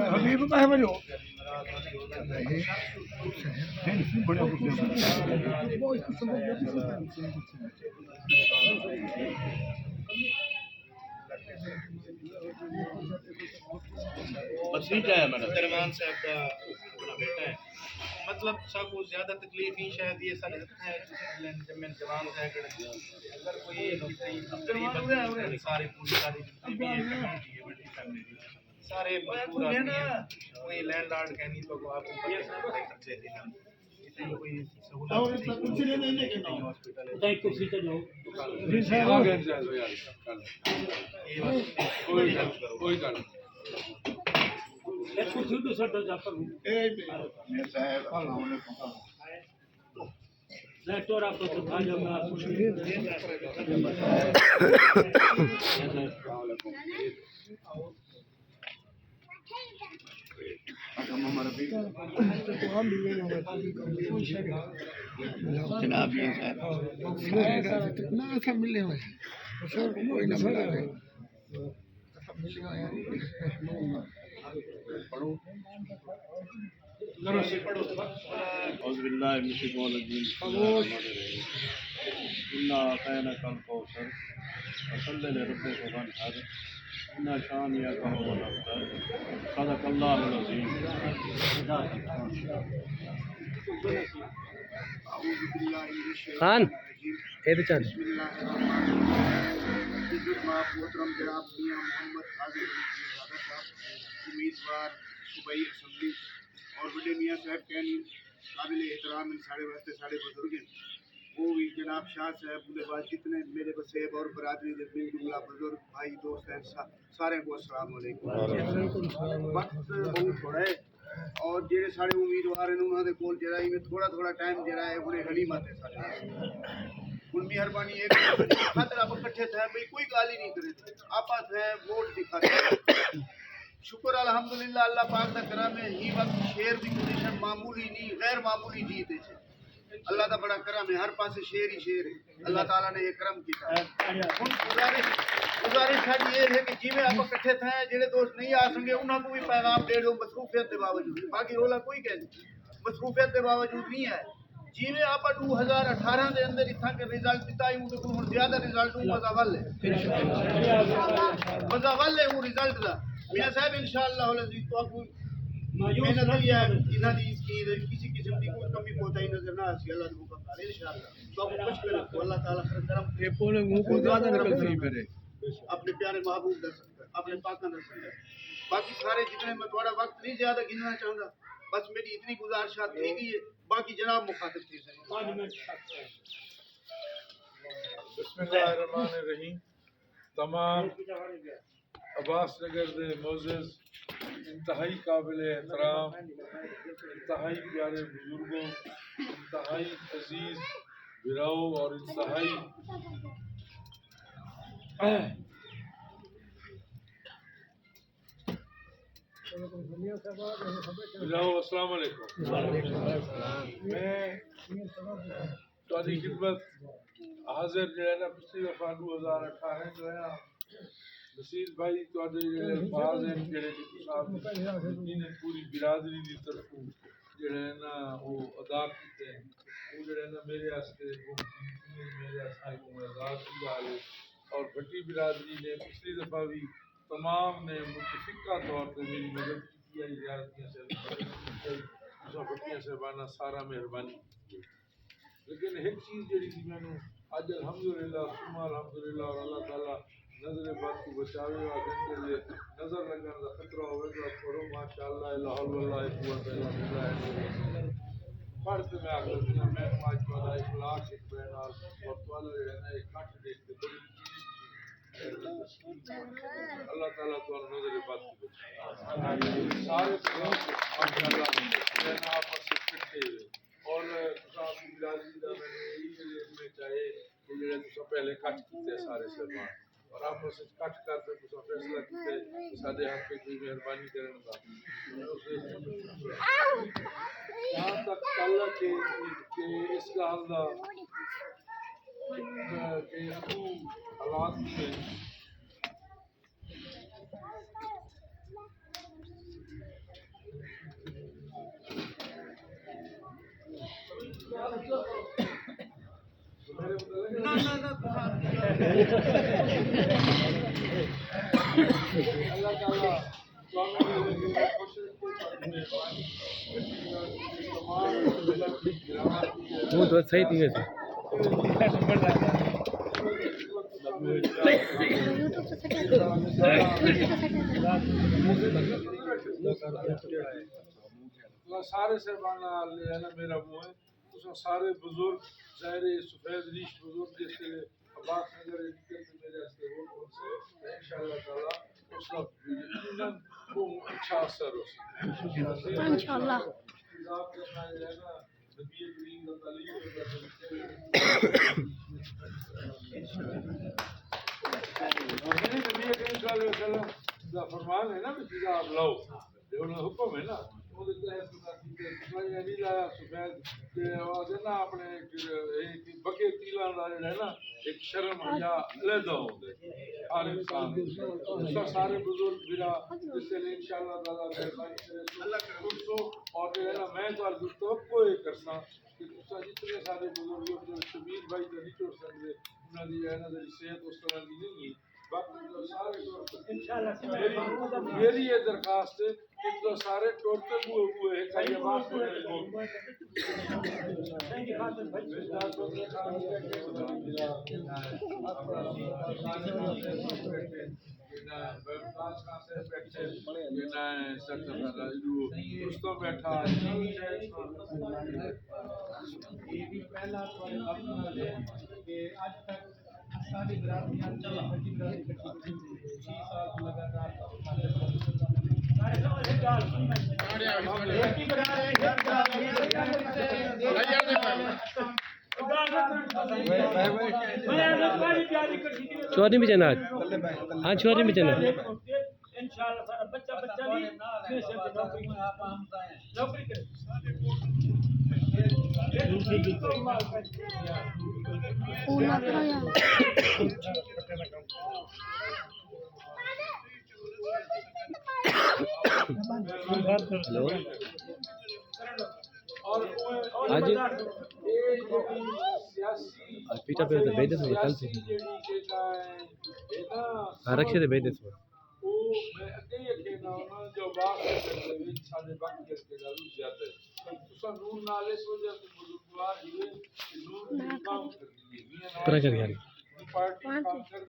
حبیب میں بنو درمان صاحب کا اپنا بیٹا ہے مطلب سب کو زیادہ تکلیف ہی شاید یہ سال ہے جب میں جوان ہے اگر کوئی سارے پوری ساری سارے مزدور آدمی ہیں کوئی لینڈ لارڈ کہنی تو آپ کو خرچے دینا کوئی سہولت جناب یہ سب ملے ہوئے ہیں کوئی نہ ملا ہے سب ملے ہوئے ہیں اعوذ باللہ من الشیطان الرجیم انا اعطیناک الکوثر فصل لربک وانحر ان شانئک هو الابتر صدق اللہ العظیم خان بسم اللہ الرحمن الرحیم عزت محترم جناب میاں محمد حاضر امیدوار صوبائی اسمبلی اور بڑے میاں صاحب کہنی قابل احترام ان ساڑھے واسطے ساڑھے بزرگ ہیں وہ بھی جناب شاہ صاحب بولے بعد جتنے میرے بسیب اور برادری دے بل جملہ بزرگ بھائی دوست ہیں سارے کو السلام علیکم وقت بہت تھوڑا ہے اور جڑے سارے امیدوار ہیں انہوں نے کول جڑا میں تھوڑا تھوڑا ٹائم جڑا ہے انہیں غنیمت ہے سارے ان مہربانی ایک خاطر آپ اکٹھے تھے بھئی کوئی گالی نہیں کرے تھے آپ تھے ووٹ دکھاتے شکر الحمدللہ اللہ پاک دا کرم ہے ہی وقت شیر دی پوزیشن معمولی نہیں غیر معمولی جیت ہے اللہ دا بڑا کرم ہے ہر پاسے شیر ہی شیر ہے اللہ تعالیٰ نے یہ کرم کیا ہن گزارش ہے یہ ہے کہ جی میں آپ اکٹھے تھے جڑے دوست نہیں آ سکے انہاں کو بھی پیغام دے دو مصروفیت کے باوجود باقی رولا کوئی کہہ نہیں مصروفیت کے باوجود نہیں ہے جی میں آپ 2018 دے اندر اتنا کے رزلٹ دیتا ہوں تو ہن زیادہ رزلٹ ہوں مزاول ہے مزاول ہے وہ رزلٹ دا میاں صاحب انشاءاللہ العزیز تو آپ محنت کی ہے جنہاں دی کسی قسم کی کوئی کمی کوتاہی نظر نہ آسی اللہ نے حکم دار انشاءاللہ تو آپ کچھ کرے تو اللہ تعالیٰ خیر کرم یہ پورے منہ کو زیادہ نکل سی پھرے اپنے پیارے محبوب دا صدقہ اپنے پاکاں دا صدقہ باقی سارے جتنے میں تھوڑا وقت نہیں زیادہ گننا چاہوں گا بس میری اتنی گزارشات تھی گئی ہے باقی جناب مخاطب تھی سر بسم اللہ الرحمن الرحیم تمام عباس نگر دے معزز انتہائی قابل احترام انتہائی پیارے بزرگوں انتہائی عزیز براؤ اور انتہائی براؤ السلام علیکم میں تاری خدمت حاضر جو ہے نا پچھلی دفعہ 2018 جو ہے نصیر بھائی تواڈے جڑے الفاظ ہیں جڑے صاحب نے پوری برادری دی طرف جڑے نا وہ ادا کیتے ہیں وہ جڑے نا میرے واسطے میرے اسائی کو اعزاز کی گل ہے اور بھٹی برادری نے پچھلی دفعہ بھی تمام نے متفقہ طور پہ میری مدد کی ہے زیارتیاں سے بھٹیاں صاحبانہ سارا مہربانی لیکن ایک چیز جڑی تھی میں نے اج الحمدللہ ثم الحمدللہ اور اللہ تعالیٰ نظر بد کو بچاوے اور نظر لگن کا خطرہ ہوئے گا پڑھو ماشاءاللہ لا حول ولا قوت الا باللہ فرد میں آ گئی میں آج والا اخلاق ایک بین اور والا جو ہے نا ایک کٹ دیکھتے بڑی اللہ تعالیٰ تو نظر بات کی سارے ماشاءاللہ رہنا آپس سے کٹھے ہوئے اور صاحب کی برادری دا میں نے میں چاہے کہ جو پہلے کٹ کیتے سارے سربان اور آپس سے کٹ کرتے تو فیصلہ کیتے سادے حق پہ کوئی مہربانی کرنے کا یہاں تک تعلق ہے کہ اس کا حالدہ کہ ابو حالات میں اللہ تعالیٰ وہ تو صحیح تھی ویسے سارے سربانہ ہے نا میرا منہ ہے اس میں سارے بزرگ ظاہر سفید ریش بزرگ جیسے عباس نگر میرے ہستے وہ کون سے انشاءاللہ تعالیٰ اس وقت وہ اچھا اثر ہو سکتا انشاءاللہ فرمان ہے نا چیزیں آپ لاؤ حکم ہے نا اپنے بکے تیلان کا ہے نا ایک شرم یا علیحدہ ہوتا ہے ہر انسان سارے بزرگ بھیرا جس سے انشاءاللہ تعالیٰ اور جو ہے نا میں تو توقع کرسا کہ جتنے سارے بزرگ جو شبیر بھائی تو نہیں چھوڑ سکتے انہوں نے جو ہے نا صحت اس طرح کی نہیں ہے میری یہ درخواست ہے کہ تو سارے ٹوٹتے ہوئے کئی آواز بیٹھا ساری برادریاں چلا لگاتار چوری میں جانا ہاں چوری میں جانا انشاءاللہ سارا بچہ بچہ بھی نوکری کرے ہلو آج پیٹا پہ تو بھیج دے کل سے ہاں رکشے سے بھیج دے طرح کر